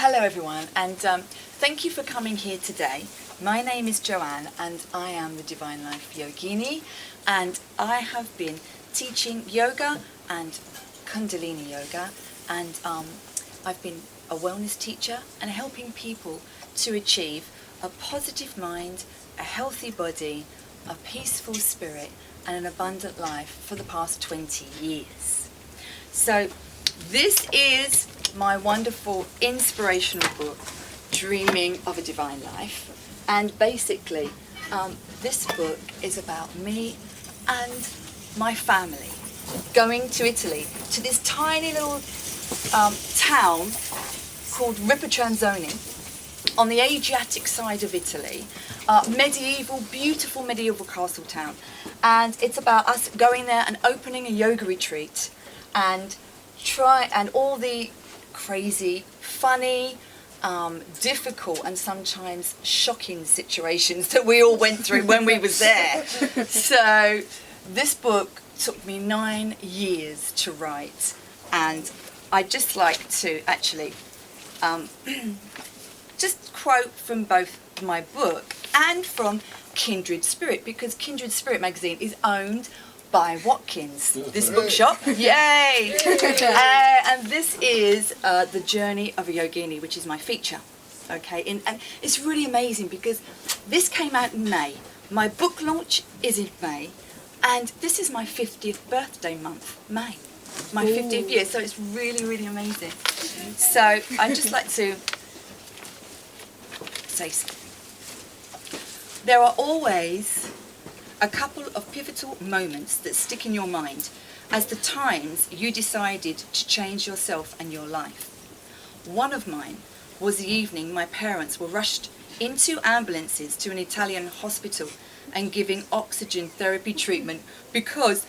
Hello everyone, and thank you for coming here today. My name is Joanne and I am the Divine Life Yogini, and I have been teaching yoga and Kundalini yoga, and I've been a wellness teacher and helping people to achieve a positive mind, a healthy body, a peaceful spirit and an abundant life for the past 20 years. So this is my wonderful inspirational book, Dreaming of a Divine Life. And basically, this book is about me and my family going to Italy, to this tiny little town called Transcending on the Adriatic side of Italy. Medieval, beautiful medieval castle town. And it's about us going there and opening a yoga retreat and all the crazy, funny, difficult and sometimes shocking situations that we all went through when we was there. So this book took me 9 years to write, and I'd just like to actually just quote from both my book and from Kindred Spirit, because Kindred Spirit magazine is owned by Watkins, this bookshop. Yay! And this is The Journey of a Yogini, which is my feature. Okay, and it's really amazing because this came out in May. My book launch is in May, and this is my 50th birthday month, May. My 50th year, so it's really, really amazing. So I'd just like to say, there are always a couple of pivotal moments that stick in your mind as the times you decided to change yourself and your life. One of mine was the evening my parents were rushed into ambulances to an Italian hospital and giving oxygen therapy treatment because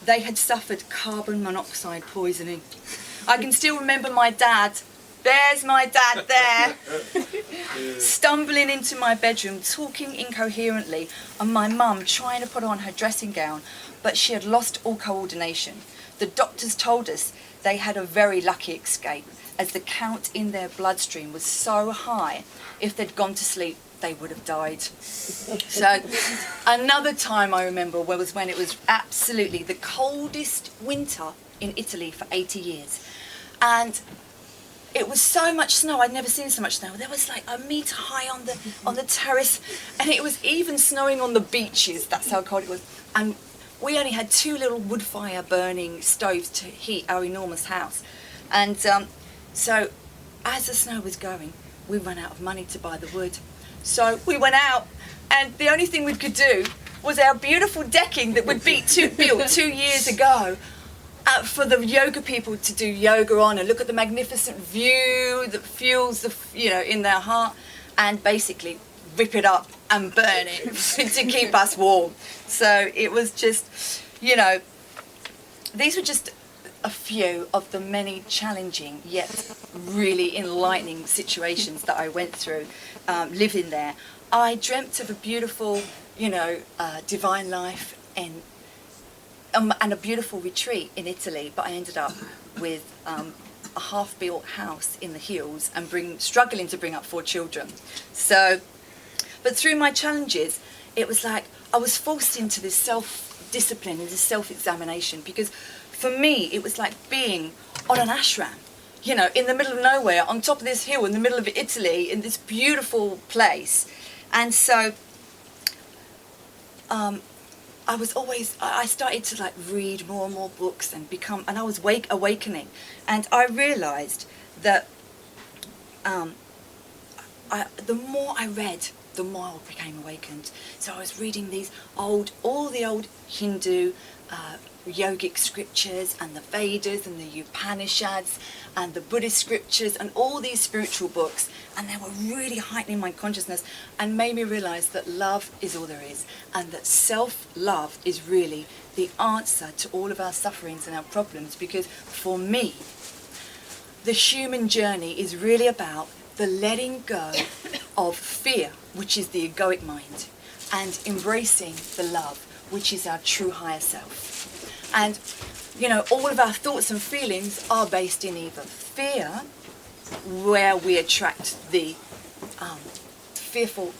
they had suffered carbon monoxide poisoning. I can still remember my dad, there's my dad there, stumbling into my bedroom, talking incoherently, and my mum trying to put on her dressing gown, but she had lost all coordination. The doctors told us they had a very lucky escape, as the count in their bloodstream was so high, if they'd gone to sleep, they would have died. So another time I remember was when it was absolutely the coldest winter in Italy for 80 years. And it was so much snow, I'd never seen so much snow. There was like a metre high on the terrace, and it was even snowing on the beaches, that's how cold it was. And we only had 2 little wood fire burning stoves to heat our enormous house. And so as the snow was going, we ran out of money to buy the wood. So we went out, and the only thing we could do was our beautiful decking that we'd built 2 years ago for the yoga people to do yoga on and look at the magnificent view that fuels in their heart, and basically rip it up and burn it to keep us warm. So it was just, these were just a few of the many challenging yet really enlightening situations that I went through living there. I dreamt of a beautiful, divine life and a beautiful retreat in Italy, but I ended up with a half-built house in the hills and struggling to bring up 4 children. So, but through my challenges, it was like I was forced into this self-discipline and this self-examination, because for me, it was like being on an ashram, in the middle of nowhere, on top of this hill, in the middle of Italy, in this beautiful place. And so I started to read more and more books and I was awakening. And I realized that the more I read, the more I became awakened. So I was reading all the old Hindu yogic scriptures and the Vedas and the Upanishads and the Buddhist scriptures and all these spiritual books, and they were really heightening my consciousness and made me realize that love is all there is, and that self-love is really the answer to all of our sufferings and our problems. Because for me, the human journey is really about the letting go of fear, which is the egoic mind, and embracing the love, which is our true higher self. And all of our thoughts and feelings are based in either fear where we attract the fearful,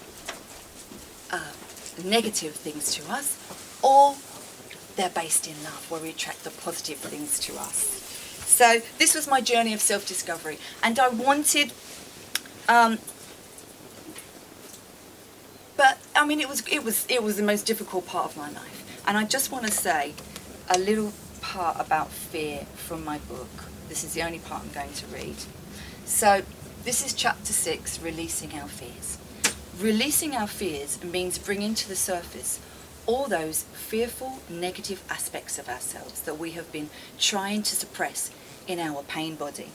negative things to us, or they're based in love, where we attract the positive things to us. So this was my journey of self-discovery, and I wanted, but I mean, it was the most difficult part of my life. And I just want to say a little part about fear from my book. This is the only part I'm going to read. So this is chapter 6, Releasing Our Fears. Releasing our fears means bringing to the surface all those fearful, negative aspects of ourselves that we have been trying to suppress in our pain body.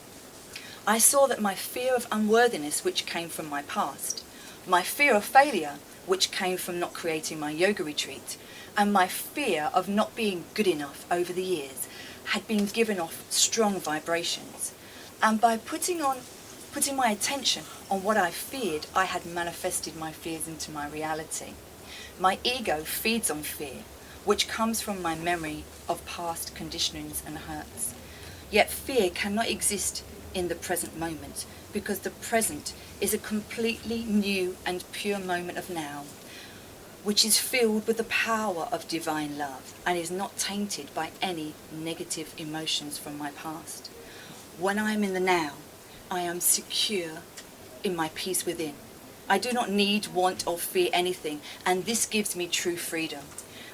I saw that my fear of unworthiness, which came from my past, my fear of failure, which came from not creating my yoga retreat, and my fear of not being good enough over the years had been given off strong vibrations. And by putting my attention on what I feared, I had manifested my fears into my reality. My ego feeds on fear, which comes from my memory of past conditionings and hurts. Yet fear cannot exist in the present moment, because the present is a completely new and pure moment of now, which is filled with the power of divine love and is not tainted by any negative emotions from my past. When I am in the now, I am secure in my peace within. I do not need, want, or fear anything, and this gives me true freedom.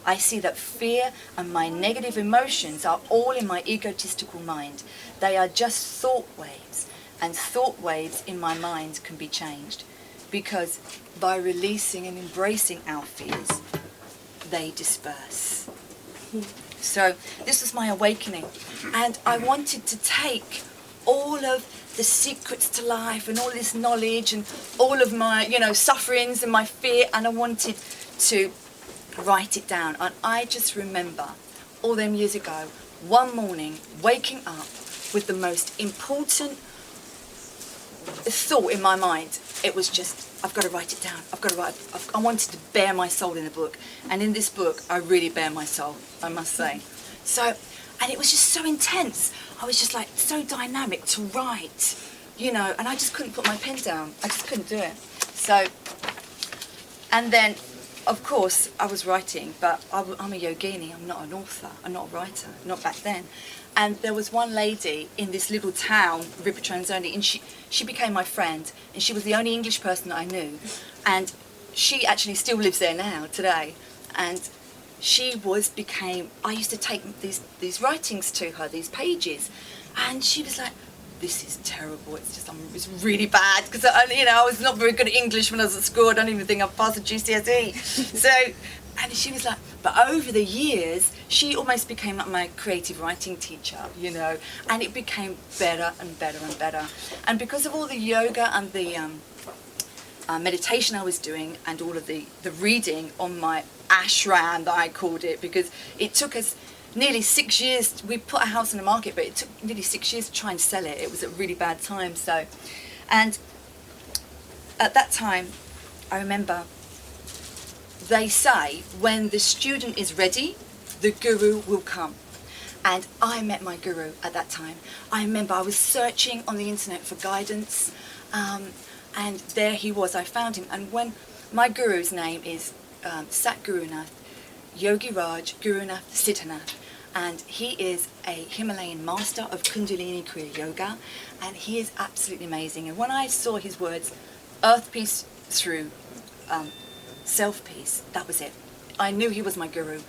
I see that fear and my negative emotions are all in my egotistical mind. They are just thought waves, and thought waves in my mind can be changed, because by releasing and embracing our fears, they disperse. So this was my awakening, and I wanted to take all of the secrets to life and all this knowledge and all of my, sufferings and my fear, and I wanted to write it down. And I just remember all them years ago, one morning waking up with the most important thought in my mind. It was just, I've got to write it down. I wanted to bare my soul in a book, and in this book I really bare my soul, I must say. So, and it was just so intense. I was just like so dynamic to write, and I just couldn't put my pen down. I just couldn't do it. So, and then of course I was writing, but I'm a yogini, I'm not an author, I'm not a writer, not back then. And there was one lady in this little town, River Transcending, and she became my friend, and she was the only English person that I knew, and she actually still lives there now, today. And I used to take these writings to her, these pages, and she was like, this is terrible, it's really bad, because I was not very good at English when I was at school. I don't even think I passed the GCSE. So, and she was like, but over the years, she almost became like my creative writing teacher, and it became better and better and better. And because of all the yoga and the meditation I was doing, and all of the reading on my ashram, that I called it, because it took us nearly 6 years. We put our house on the market, but it took nearly 6 years to try and sell it. It was a really bad time. So, and at that time, I remember they say when the student is ready, the guru will come. And I met my guru at that time. I remember I was searching on the internet for guidance, and there he was. I found him, and when my guru's name is Sat Gurunath Yogi Raj Gurunath Siddhanath, and he is a Himalayan master of Kundalini Kriya Yoga, and he is absolutely amazing. And when I saw his words, earth peace through self peace, that was it. I knew he was my guru.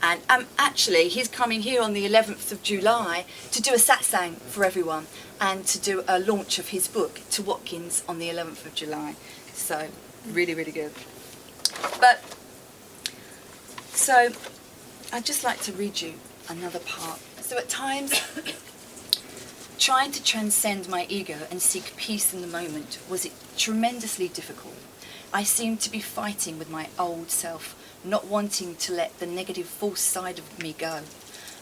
And actually, he's coming here on the 11th of July to do a satsang for everyone and to do a launch of his book to Watkins on the 11th of July. So, really, really good. But, so, I'd just like to read you another part. So at times, trying to transcend my ego and seek peace in the moment was tremendously difficult. I seemed to be fighting with my old self, not wanting to let the negative false side of me go.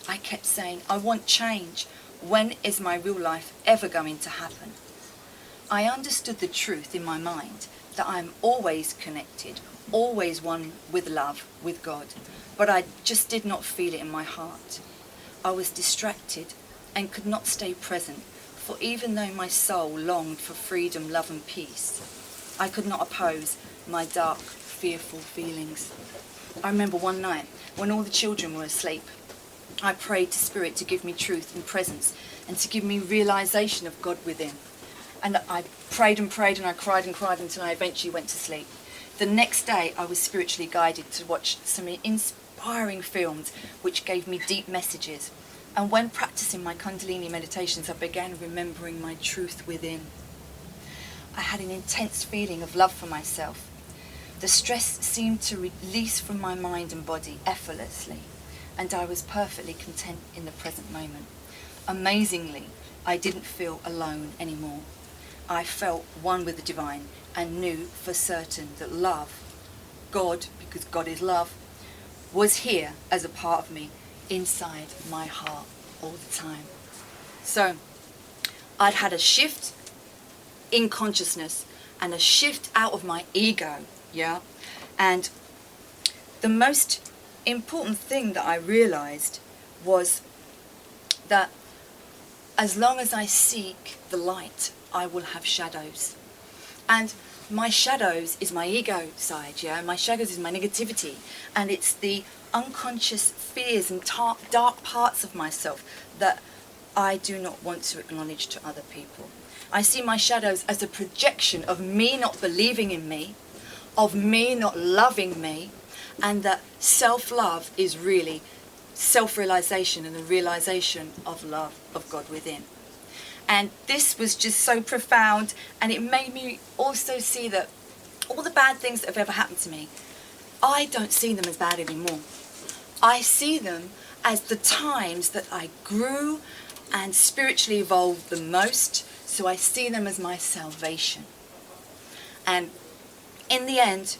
I kept saying, I want change. When is my real life ever going to happen? I understood the truth in my mind that I am always connected, always one with love, with God, but I just did not feel it in my heart. I was distracted and could not stay present, For even though my soul longed for freedom, love and peace, I could not oppose my dark, fearful feelings. I remember one night when all the children were asleep, I prayed to Spirit to give me truth and presence and to give me realisation of God within. And I prayed and prayed and I cried and cried until I eventually went to sleep. The next day I was spiritually guided to watch some inspiring films which gave me deep messages. And when practicing my Kundalini meditations, I began remembering my truth within. I had an intense feeling of love for myself. The stress seemed to release from my mind and body effortlessly, and I was perfectly content in the present moment. Amazingly, I didn't feel alone anymore. I felt one with the divine and knew for certain that love, God, because God is love, was here as a part of me inside my heart all the time. So I'd had a shift in consciousness and a shift out of my ego, yeah? And the most important thing that I realized was that as long as I seek the light, I will have shadows. And my shadows is my ego side, yeah? My shadows is my negativity. And it's the unconscious fears and dark parts of myself that I do not want to acknowledge to other people. I see my shadows as a projection of me not believing in me, of me not loving me, and that self-love is really self-realization and the realization of love of God within. And this was just so profound, and it made me also see that all the bad things that have ever happened to me, I don't see them as bad anymore. I see them as the times that I grew and spiritually evolved the most, so I see them as my salvation. And in the end,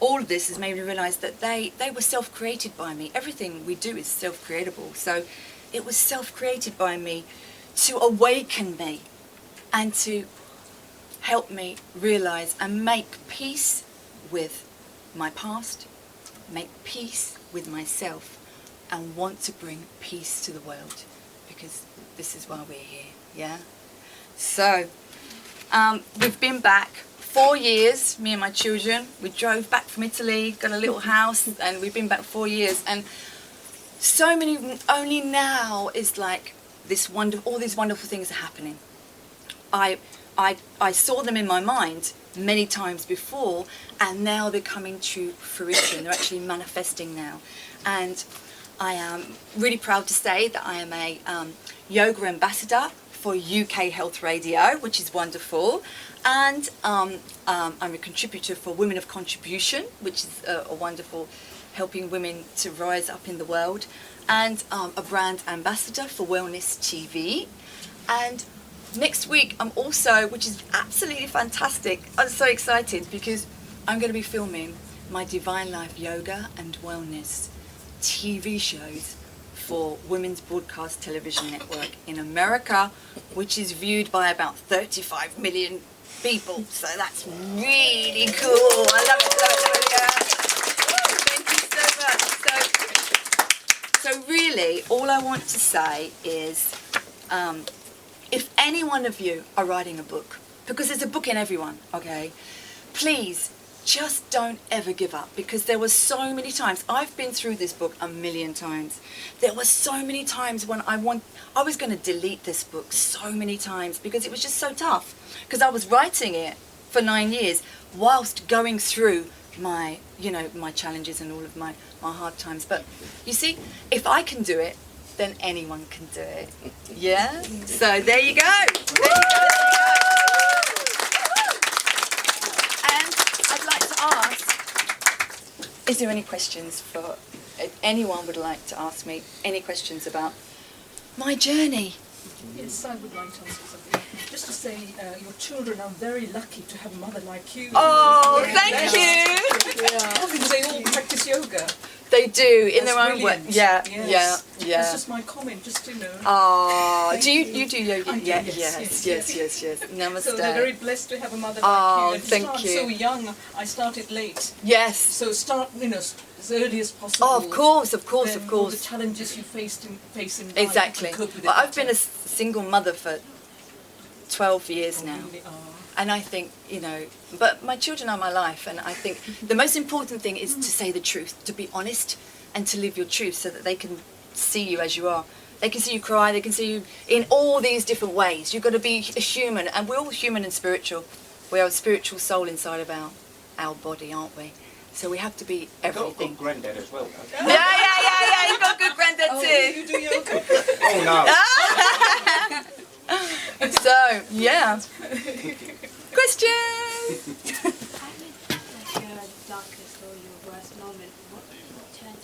all of this has made me realize that they were self-created by me. Everything we do is self-creatable. So it was self-created by me to awaken me and to help me realize and make peace with my past, make peace with myself, and want to bring peace to the world, because this is why we're here, yeah? So we've been back 4 years, me and my children. We drove back from Italy, got a little house, and we've been back 4 years. And so many, only now is like this all these wonderful things are happening. I saw them in my mind many times before, and now they're coming to fruition. They're actually manifesting now. And I am really proud to say that I am a yoga ambassador for UK Health Radio, which is wonderful. And I'm a contributor for Women of Contribution, which is a wonderful helping women to rise up in the world. And a brand ambassador for Wellness TV. And next week I'm also, which is absolutely fantastic, I'm so excited because I'm going to be filming my Divine Life Yoga and Wellness TV shows for Women's Broadcast Television Network in America, which is viewed by about 35 million people. So that's really cool. I love it, love it, love it, yeah. Thank you so much. So really, all I want to say is, if any one of you are writing a book, because there's a book in everyone, okay, please just don't ever give up, because there were so many times, I've been through this book a million times, there were so many times when I was going to delete this book so many times because it was just so tough, because I was writing it for 9 years whilst going through my, my challenges and all of my hard times. But you see, if I can do it, then anyone can do it. Yeah? So there you go. There you go. And I'd like to ask, is there any questions for, if anyone would like to ask me any questions about my journey? Yes, I would like to ask you something. Just to say, your children are very lucky to have a mother like you. Oh, thank you. Yeah, because they all practice yoga. They do, in their own way. Brilliant. Yeah, Yes. yeah. That's just my comment, just to know. Oh, do you do yoga? I do, Yeah, yes. yes. Namaste. So they're very blessed to have a mother Oh, like you. And thank to start you. so young, I started late. Yes. So start, as early as possible. Oh, of course. Then all the challenges you face in life, Exactly. you can cope with it Well, I've been better. a single mother for 12 years now. Really are. And I think, you know, but my children are my life, and I think the most important thing is to say the truth, to be honest, and to live your truth so that they can see you as you are. They can see you cry, they can see you in all these different ways. You've got to be a human, and we're all human and spiritual. We are a spiritual soul inside of our body, aren't we? So we have to be everything. You've got a good granddad as well, don't Yeah, you've got a good granddad Oh, too. you do yoga? you? Oh no. So, yeah. Questions? Like your darkest or your worst moment, what turn to?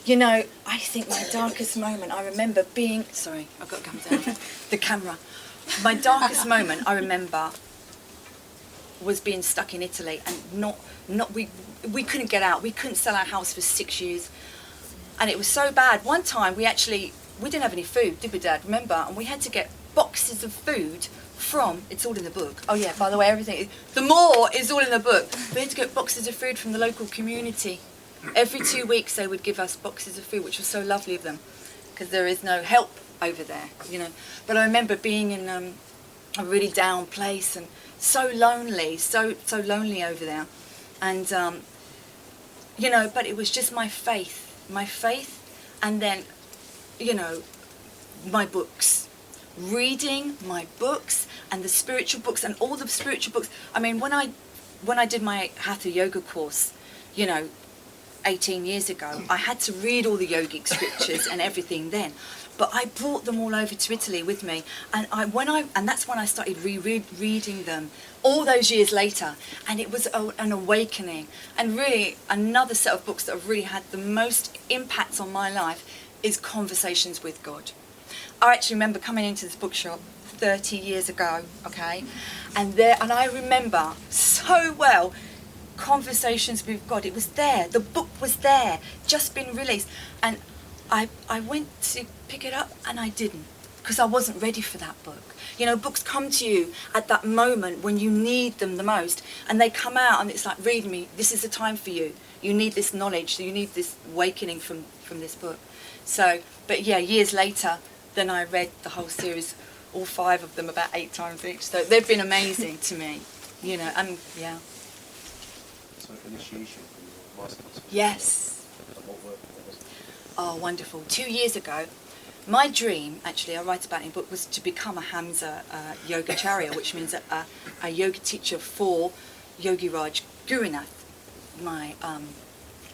You know, I think my darkest moment, I remember being... Sorry, I've got to come down. The camera. My darkest moment, I remember, was being stuck in Italy, and we couldn't get out. We couldn't sell our house for 6 years. And it was so bad. One time, we didn't have any food, did we, Dad? Remember? And we had to get boxes of food from... It's all in the book. Oh, yeah, by the way, everything... The more is all in the book. We had to get boxes of food from the local community. Every 2 weeks they would give us boxes of food, which was so lovely of them, because there is no help over there, you know. But I remember being in a really down place and so lonely, so lonely over there. And, you know, but it was just my faith, and then, you know, my books. Reading my books and the spiritual books and all the spiritual books. I mean, when I did my Hatha yoga course, you know, 18 years ago, I had to read all the yogic scriptures and everything then, but I brought them all over to Italy with me, and that's when I started rereading them all those years later, and it was an awakening. And really, another set of books that have really had the most impact on my life is Conversations with God. I actually remember coming into this bookshop 30 years ago, okay, and I remember so well Conversations with God. It was there, the book was there, just been released, and I went to pick it up and I didn't, because I wasn't ready for that book. You know, books come to you at that moment when you need them the most, and they come out and it's like, read me, this is the time for you. You need this knowledge, you need this awakening from this book. So, but yeah, years later, then I read the whole series, all 5 of them, about 8 times each. So they've been amazing to me, you know, and yeah. So initiation from your master class. Yes. What work was it? Oh, wonderful. 2 years ago, my dream, actually, I write about it in a book, was to become a Hamsa Yogacharya, which means a yoga teacher for Yogi Raj Gurunath, my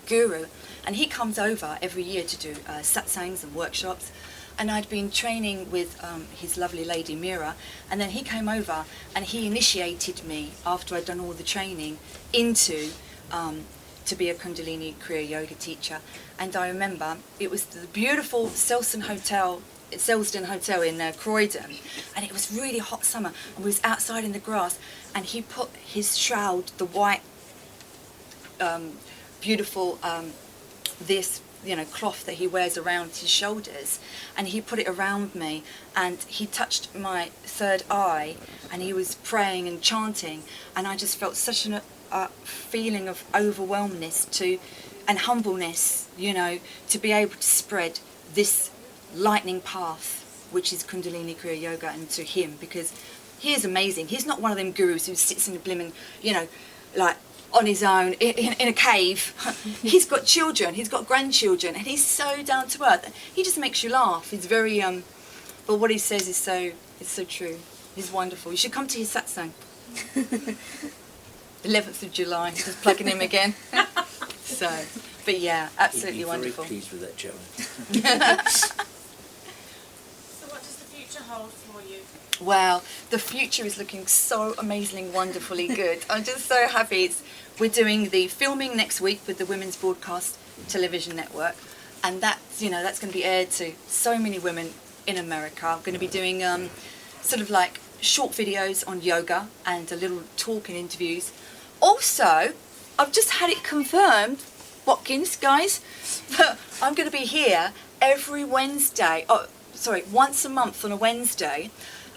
guru. And he comes over every year to do satsangs and workshops. And I'd been training with his lovely lady Mira, and then he came over and he initiated me after I'd done all the training into to be a Kundalini Kriya Yoga teacher. And I remember it was the beautiful Selsden Hotel in Croydon, and it was really hot summer, and we was outside in the grass, and he put his shroud, the white, beautiful, this, you know, cloth that he wears around his shoulders, and he put it around me, and he touched my 3rd eye, and he was praying and chanting, and I just felt such a feeling of overwhelmedness and humbleness, you know, to be able to spread this lightning path, which is Kundalini Kriya Yoga, and to him, because he is amazing. He's not one of them gurus who sits in a blimmin', you know, like on his own in a cave. He's got children, he's got grandchildren, and he's so down to earth. He just makes you laugh. He's very but what he says is so true. He's wonderful. You should come to his satsang. 11th of July, just plugging him again. So, but yeah, absolutely wonderful. Very pleased with that, Joanne. So what does the future hold for you? Wow, the future is looking so amazingly, wonderfully good. I'm just so happy. We're doing the filming next week with the Women's Broadcast Television Network, and that's, you know, that's going to be aired to so many women in America. I'm going to be doing sort of like short videos on yoga and a little talk and interviews. Also, I've just had it confirmed, Watkins, guys, that I'm going to be here every Wednesday, once a month on a Wednesday,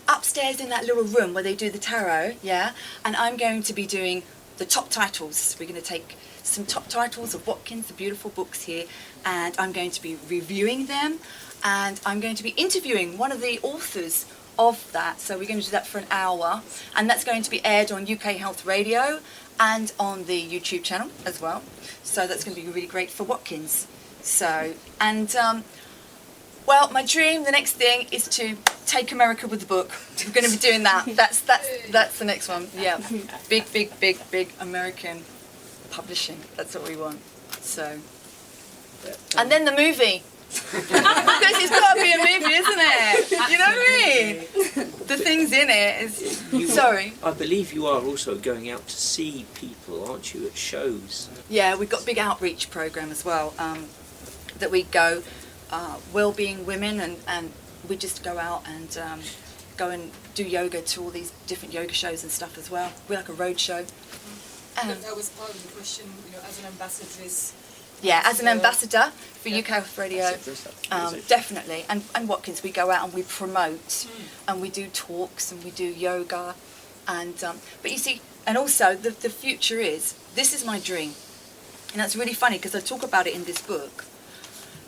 upstairs in that little room where they do the tarot, yeah, and I'm going to be doing the top titles. We're going to take some top titles of Watkins, the beautiful books here, and I'm going to be reviewing them, and I'm going to be interviewing one of the authors of that. So we're going to do that for an hour, and that's going to be aired on UK Health Radio and on the YouTube channel as well. So that's going to be really great for Watkins. So, and well, my dream, the next thing, is to take America with the book. We're going to be doing that. That's the next one. Yeah, big American publishing. That's what we want. So, and then the movie. Because it's got to be a movie, isn't it? You know what I mean? The things in it is. Sorry. I believe you are also going out to see people, aren't you, at shows? Yeah, we've got a big outreach program as well. That we go, well-being women, and we just go out and go and do yoga to all these different yoga shows and stuff as well. We're like a road show. That was part of the question, as an ambassadress. Yeah, as an ambassador for UK Health Radio, definitely. And Watkins, we go out and we promote, and we do talks and we do yoga, and but you see, and also the future is, this is my dream, and that's really funny because I talk about it in this book.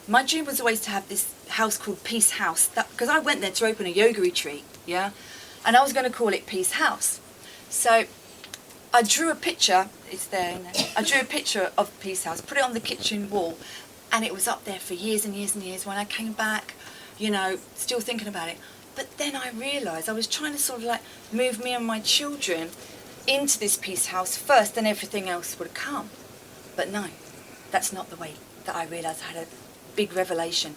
My dream was always to have this house called Peace House, because I went there to open a yoga retreat, yeah, and I was going to call it Peace House. So I drew a picture, it's there, I drew a picture of Peace House, put it on the kitchen wall, and it was up there for years and years and years. When I came back, still thinking about it. But then I realised I was trying to sort of like move me and my children into this Peace House first, and everything else would come. But no, that's not the way that I realised. I had a big revelation.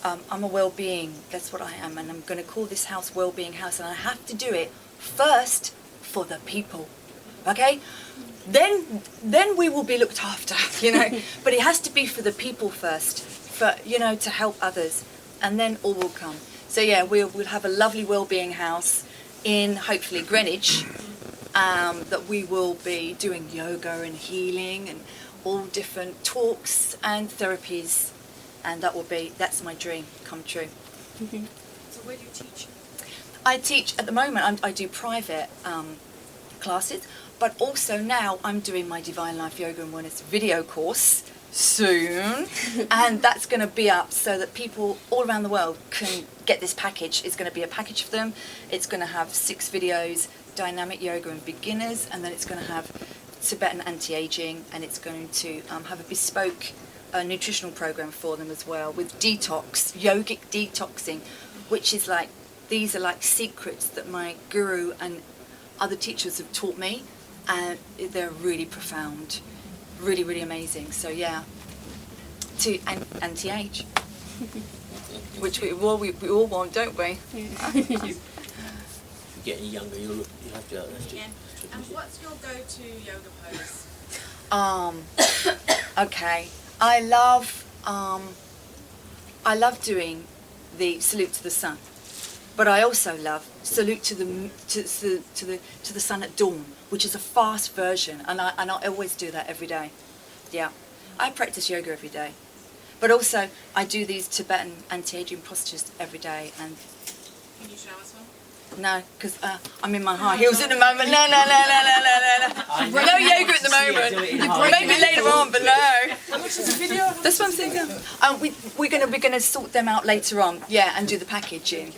I'm a well-being, that's what I am, and I'm going to call this house Well-Being House, and I have to do it first for the people. Okay, then we will be looked after, but it has to be for the people first, for to help others, and then all will come. So yeah, we'll have a lovely well-being house in hopefully Greenwich, that we will be doing yoga and healing and all different talks and therapies, and that's my dream come true. So where do you teach? I teach at the moment. I do private classes, but also now I'm doing my Divine Life Yoga and Wellness video course soon, and that's going to be up so that people all around the world can get this package. It's going to be a package for them. It's going to have 6 videos, dynamic yoga and beginners, and then it's going to have Tibetan anti-aging, and it's going to have a bespoke nutritional program for them as well, with detox, yogic detoxing, which is like, these are like secrets that my guru and other teachers have taught me, and they're really profound, really, really amazing. So yeah, to anti-age, which we all want, don't we? If you're getting younger, you'll have to. Yeah. And what's your go-to yoga pose? Okay, I love doing the salute to the sun. But I also love salute to the sun at dawn, which is a fast version, and I always do that every day. Yeah, I practice yoga every day, but also I do these Tibetan anti-aging postures every day. And Can you show us one? no, because I'm in my high heels at the moment. No. No yoga at the moment. Maybe later on, but no. How much is the video? That's what I'm saying. We're gonna sort them out later on. Yeah, and do the packaging.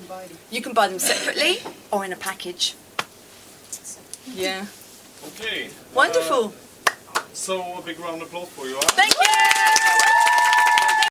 You can buy them separately or in a package. Yeah. Okay. Wonderful. So a big round of applause for you. Thank you.